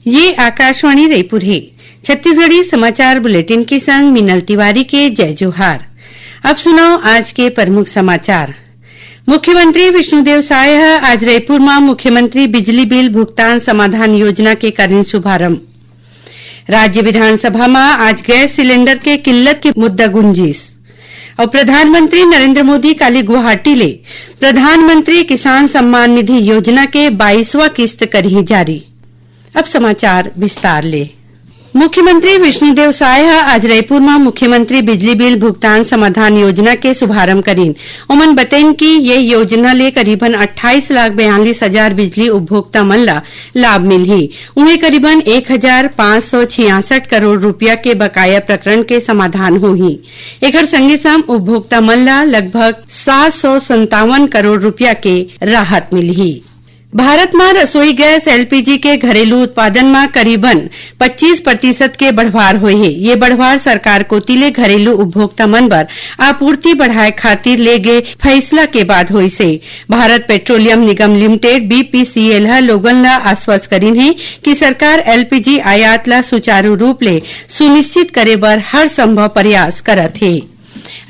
ये आकाशवाणी रायपुर है। छत्तीसगढ़ी समाचार बुलेटिन के संग मिनल तिवारी के जय जोहार। अब सुनाओ आज के प्रमुख समाचार। मुख्यमंत्री विष्णुदेव साय आज रायपुर में मुख्यमंत्री बिजली बिल भुगतान समाधान योजना के करें शुभारंभ। राज्य विधानसभा में आज गैस सिलेंडर के किल्लत के मुद्दा गुंजिस और प्रधानमंत्री नरेंद्र मोदी काली गुवाहाटी ले प्रधानमंत्री किसान सम्मान निधि योजना के 22वां किस्त करही जारी। अब समाचार विस्तार ले। मुख्यमंत्री विष्णुदेव साय आज रायपुर में मुख्यमंत्री बिजली बिल भुगतान समाधान योजना के शुभारंभ करीन। उमन बताइन कि ये योजना ले करीबन 28,42,000 बिजली उपभोक्ता मन ला लाभ मिलही। उन्हें करीबन 1,566 करोड़ रुपया के बकाया प्रकरण के समाधान होही। एकर संगे संग उपभोक्ता मन ला लगभग 757 करोड़ रुपया के राहत मिलही। भारत में रसोई गैस एलपीजी के घरेलू उत्पादन में करीबन 25% के बढ़वार हुए है। ये बढ़वार सरकार कोतिले घरेलू उपभोक्ता मन बर आपूर्ति बढ़ाए खातिर ले गए फैसला के बाद हुई से। भारत पेट्रोलियम निगम लिमिटेड बीपीसीएल लोगन ला आश्वस्त करीन है कि सरकार एलपीजी आयात ला सुचारू रूप ले सुनिश्चित करे बर हर संभव प्रयास करत है।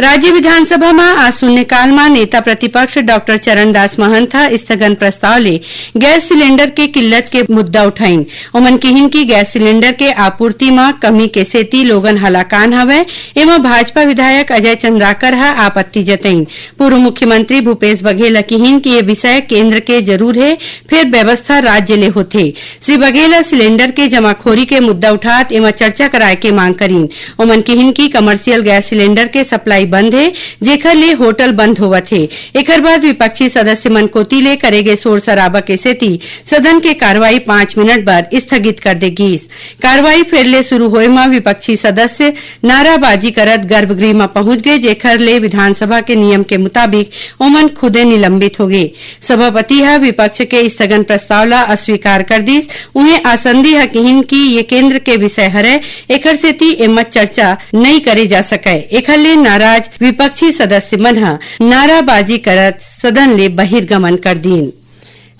राज्य विधानसभा में आज शून्यकाल में नेता प्रतिपक्ष डॉक्टर चरणदास महंत स्थगन प्रस्ताव ले गैस सिलेंडर के किल्लत के मुद्दा उठाइन। उमन कहिन की गैस सिलेंडर के आपूर्ति में कमी के सेती लोगन हलाकान हवे एवं भाजपा विधायक अजय चंद्राकर आपत्ति जताइन। पूर्व मुख्यमंत्री भूपेश बघेल कहिन कि ये विषय केंद्र के जरूर है, फिर व्यवस्था राज्य ले होथे। श्री बघेल सिलेंडर के जमाखोरी के मुद्दा उठात एवं चर्चा कराए के मांग करीन। उमन कहिन की कमर्शियल गैस सिलेंडर के सप्लाई बंद है, जेकर ले होटल बंद होवत है। एकर बाद विपक्षी सदस्य मन कोती ले करेगे शोर शराबा के सेती सदन के कार्रवाई 5 मिनट बाद स्थगित कर देगी। कार्रवाई फिर ले शुरू होए में विपक्षी सदस्य नाराबाजी करत गर्भगृह में पहुंच गए, जेकर ले विधानसभा के नियम के मुताबिक ओमन खुदे निलंबित हो गए। सभापति विपक्ष के स्थगन प्रस्ताव ला अस्वीकार कर दीस। उन्हें आसंदी कहिन की ये केंद्र के विषय हरे, एकर सेती एमत चर्चा नहीं करे जा सके। एकर ले नाराज विपक्षी सदस्य मन नाराबाजी करत सदन ले बहिर्गमन कर दीन।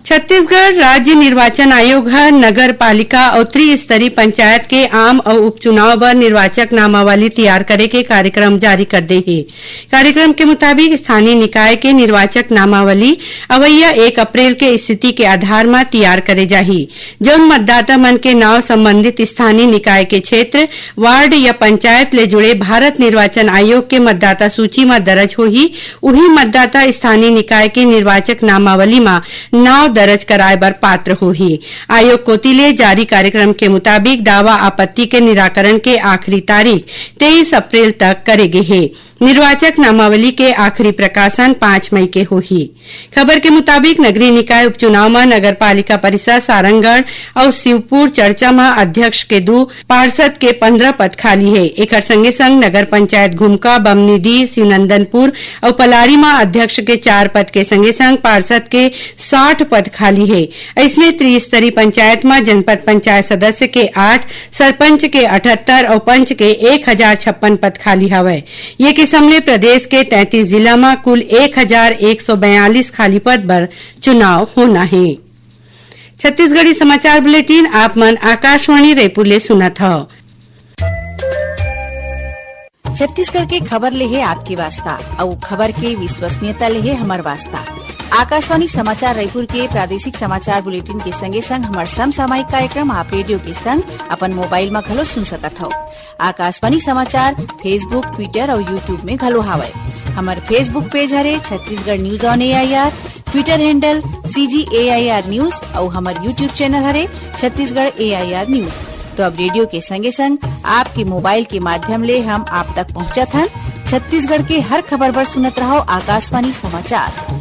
छत्तीसगढ़ राज्य निर्वाचन आयोग नगर पालिका और त्रिस्तरीय पंचायत के आम और उपचुनाव बर निर्वाचक नामावली तैयार करे के कार्यक्रम जारी कर दे है। कार्यक्रम के मुताबिक स्थानीय निकाय के निर्वाचक नामावली अवैया 1 अप्रैल के स्थिति के आधार में तैयार करे जाही। जौन मतदाता मन के नाव संबंधित स्थानीय निकाय के क्षेत्र, वार्ड या पंचायत ले जुड़े भारत निर्वाचन आयोग के मतदाता सूची में दर्ज होही, उही मतदाता स्थानीय निकाय के निर्वाचक नामावली में नाव दर्ज कराए बर पात्र होही। आयोग कोतिले जारी कार्यक्रम के मुताबिक दावा आपत्ति के निराकरण के आखिरी तारीख 23 अप्रैल तक करेगे है। निर्वाचक नामावली के आखिरी प्रकाशन 5 मई के होही। खबर के मुताबिक नगरीय निकाय उपचुनाव में नगर पालिका परिषद सारंगगढ़ और शिवपुर चर्चा में अध्यक्ष के 2, पार्षद के 15 पद खाली है। एक संगे संग नगर पंचायत घुमका, बमनीडीह, शिवनंदनपुर और पलारी में अध्यक्ष के 4 पद के संगे संग पार्षद के 60 पद खाली है। इसमें त्रिस्तरीय पंचायत में जनपद पंचायत सदस्य के 8, सरपंच के 78 और पंच के 1056 पद खाली हवे। ये समले प्रदेश के 33 जिला में कुल 1142 खाली पद पर चुनाव होना है। छत्तीसगढ़ी समाचार बुलेटिन आप मन आकाशवाणी रायपुर ले सुनत हो। छत्तीसगढ़ के खबर ले है आपकी वास्ता और खबर के विश्वसनीयता ले है हमार वास्ता। आकाशवाणी समाचार रायपुर के प्रादेशिक समाचार बुलेटिन के संगे संग हमार समसामयिक कार्यक्रम आप रेडियो के संग अपन मोबाइल में घलो सुन सकत हो। आकाशवाणी समाचार फेसबुक, ट्विटर और यूट्यूब में घलो हावय। हमार फेसबुक पेज हरे Chhattisgarh news on AIR, Twitter handle CGAIR news और हमार यूट्यूब चैनल हरे छत्तीसगढ़ AIR न्यूज। तो अब रेडियो के संगे संग आपके मोबाइल के माध्यम ले हम आप तक पहुँचत हन। छत्तीसगढ़ के हर खबर पर सुनत रहो आकाशवाणी समाचार।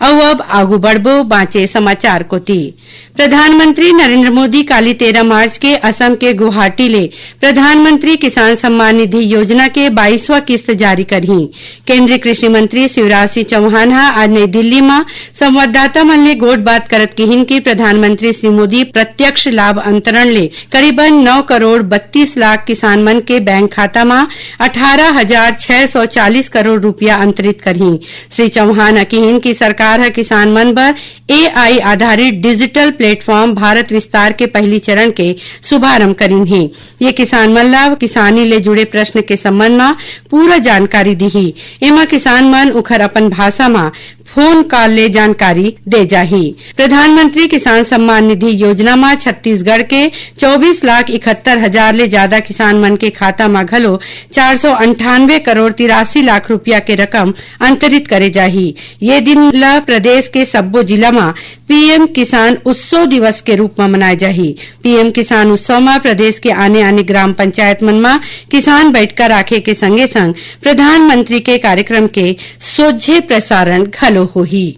अब आगू बढ़बो बाँचे समाचार कोती। प्रधानमंत्री नरेंद्र मोदी काली 13 मार्च के असम के गुवाहाटी ले प्रधानमंत्री किसान सम्मान निधि योजना के 22वां किस्त जारी करही। केंद्रीय कृषि मंत्री शिवराज सिंह चौहान आज नई दिल्ली में संवाददाता मन ले गोठ बात करत कहिन कि प्रधानमंत्री श्री मोदी प्रत्यक्ष लाभ अंतरण ले करीबन 9 करोड़ 32 लाख किसान मन के बैंक खाता में 18,640 करोड़ रुपया अंतरित करही। श्री चौहान कहिन कि सरकार है किसान मन बर AI आधारित डिजिटल प्लेटफॉर्म भारत विस्तार के पहली चरण के शुभारंभ करीन है। ये किसान मन ला किसानी ले जुड़े प्रश्न के संबंध में पूरा जानकारी दीही। एमा किसान मन उखर अपन भाषा में फोन कॉल ले जानकारी दे जाही। प्रधानमंत्री किसान सम्मान निधि योजना में छत्तीसगढ़ के 24,71,000 ले ज्यादा किसान मन के खाता में घलो 498 करोड़ 83 लाख रुपया के रकम अंतरित करे जाही। ये दिन ला प्रदेश के सब्बो जिला में पीएम किसान उत्सव दिवस के रूप में मनाए जाही। पीएम किसान उत्सव में प्रदेश के आने आने ग्राम पंचायत मन में किसान बैठका राखे के संगे संग प्रधानमंत्री के कार्यक्रम के सोझे प्रसारण घलो होही।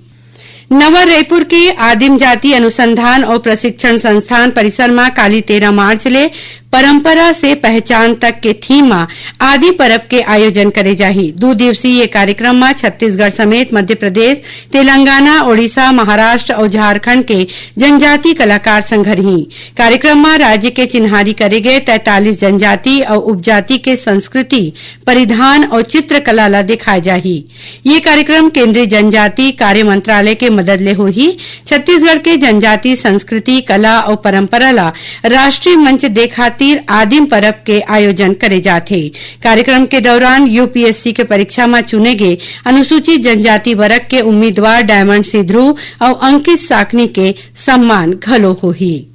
नवा रायपुर के आदिम जाति अनुसंधान और प्रशिक्षण संस्थान परिसर में काली 13 मार्च ले परंपरा से पहचान तक के थीम में आदि पर्व के आयोजन करे जाही। 2 दिवसीय ये कार्यक्रम में छत्तीसगढ़ समेत मध्य प्रदेश, तेलंगाना, ओडिशा, महाराष्ट्र और झारखंड के जनजाति कलाकार संघरही। कार्यक्रम में राज्य के चिन्हारी करे गए 43 जनजाति और उपजाति के संस्कृति, परिधान और चित्रकला ला दिखाए जाही। ये कार्यक्रम केंद्रीय जनजाति कार्य मंत्रालय के मदद ले होही। छत्तीसगढ़ के जनजाति संस्कृति, कला और परंपरा ला राष्ट्रीय मंच देखाती आदिम पर्व के आयोजन करे जाथे। कार्यक्रम के दौरान यूपीएससी के परीक्षा में चुने गए अनुसूचित जनजाति वर्ग के उम्मीदवार डायमंड सिद्धू और अंकित साकनी के सम्मान घलो होही।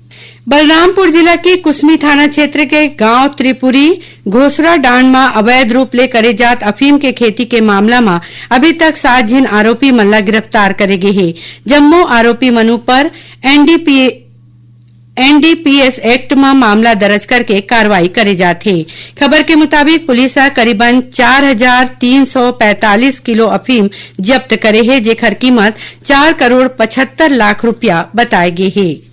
बलरामपुर जिला के कुसमी थाना क्षेत्र के गांव त्रिपुरी घोसरा डांड में अवैध रूप ले करे जात अफीम के खेती के मामला में अभी तक 7 जिन आरोपी मन ला गिरफ्तार करे गए है। जम्मो आरोपी मनु पर एनडीपीएस एक्ट में मामला दर्ज करके कार्रवाई करे जाथे। खबर के मुताबिक पुलिस करीबन 4,345 किलो अफीम जब्त करे है, जेकर कीमत 4 करोड़ 75 लाख रुपया बताए गए है।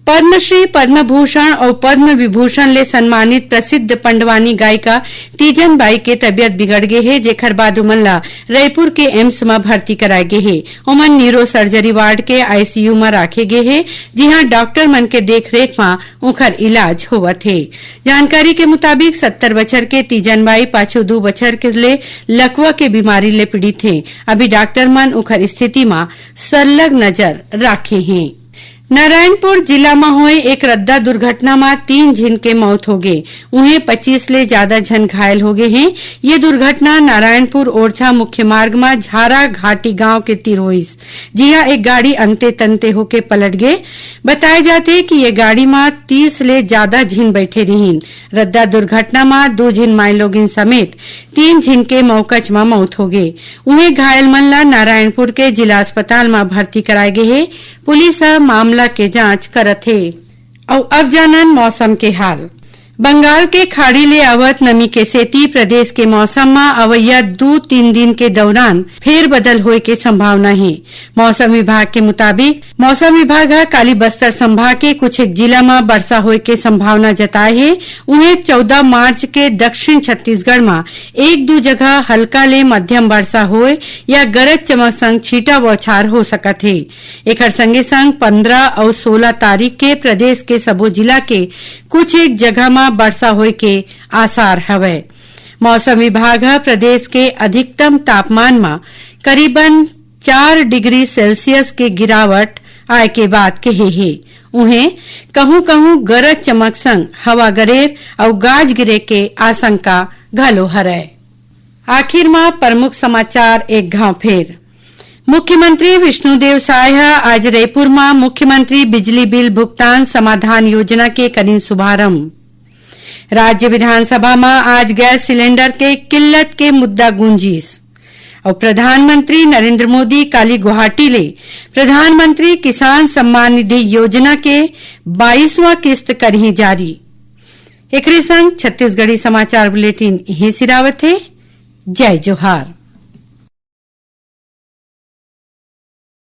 पद्मश्री, पद्म भूषण और पद्म विभूषण ले सम्मानित प्रसिद्ध पंडवानी गायिका तीजन बाई के तबियत बिगड़ गई है, जेकर बाद उमन ला रायपुर के एम्स में भर्ती कराए गए है। उमन न्यूरो सर्जरी वार्ड के आईसीयू में राखे गए है, जिहां डॉक्टर मन के देखरेख में उखर इलाज होवत है। जानकारी के मुताबिक 70 बछर के तीजन बाई पाछू 2 बछर के ले लकवा के बीमारी ले पीड़ित है। अभी डॉक्टर मन उखर स्थिति में संलग्न नजर राखे हैं। नारायणपुर जिला में हुए एक रद्दा दुर्घटना में 3 जिन के मौत हो गए, उन्हें 25 ले ज्यादा जन घायल हो गए हैं। ये दुर्घटना नारायणपुर ओरछा मुख्य मार्ग में झारा घाटी गांव के तीर हुई, जिहां एक गाड़ी अंते तंते होके पलट गए। बताए जाते कि ये गाड़ी में 30 ले ज्यादा जिन बैठे रहीन। रद्दा दुर्घटना में 2 जिन माई लोगिन समेत 3 जिन के मौकच में मौत हो गए। उन्हें घायल मन ला नारायणपुर के जिला अस्पताल में भर्ती कराए गए है। पुलिस मामला के जांच करत है। और अब जानन मौसम के हाल। बंगाल के खाड़ी ले आवत नमी के सेती प्रदेश के मौसम में अवैया 2-3 दिन के दौरान फेर बदल होए के संभावना है। मौसम विभाग के मुताबिक मौसम विभाग काली बस्तर संभाग के कुछ एक जिला में वर्षा होए के संभावना जताए है। उन्हें 14 मार्च के दक्षिण छत्तीसगढ़ में 1-2 जगह हल्का ले मध्यम वर्षा होए या गरज चमक संग छींटा बौछार हो सकत है। एकर संगे संग 15 और 16 तारीख के प्रदेश के सबो जिला के कुछ एक जगह में वर्षा होए के आसार हवे। मौसम विभाग प्रदेश के अधिकतम तापमान में करीबन 4 डिग्री सेल्सियस के गिरावट आए के बाद कहे है। उन्हें कहूं कहूं गरज चमक संग हवा गरेर और गाज गिरे के आशंका घलो हरे। आखिर में प्रमुख समाचार एक घाव फेर। मुख्यमंत्री विष्णुदेव साय आज रायपुर में मुख्यमंत्री बिजली बिल भुगतान समाधान योजना के करीन शुभारंभ। राज्य विधानसभा में आज गैस सिलेंडर के किल्लत के मुद्दा गूंजीस। और प्रधानमंत्री नरेंद्र मोदी काली गुवाहाटी ले प्रधानमंत्री किसान सम्मान निधि योजना के 22वां किस्त करही जारी। एकरे संग छत्तीसगढ़ी समाचार बुलेटिन यही सिरावत है। जय जोहार।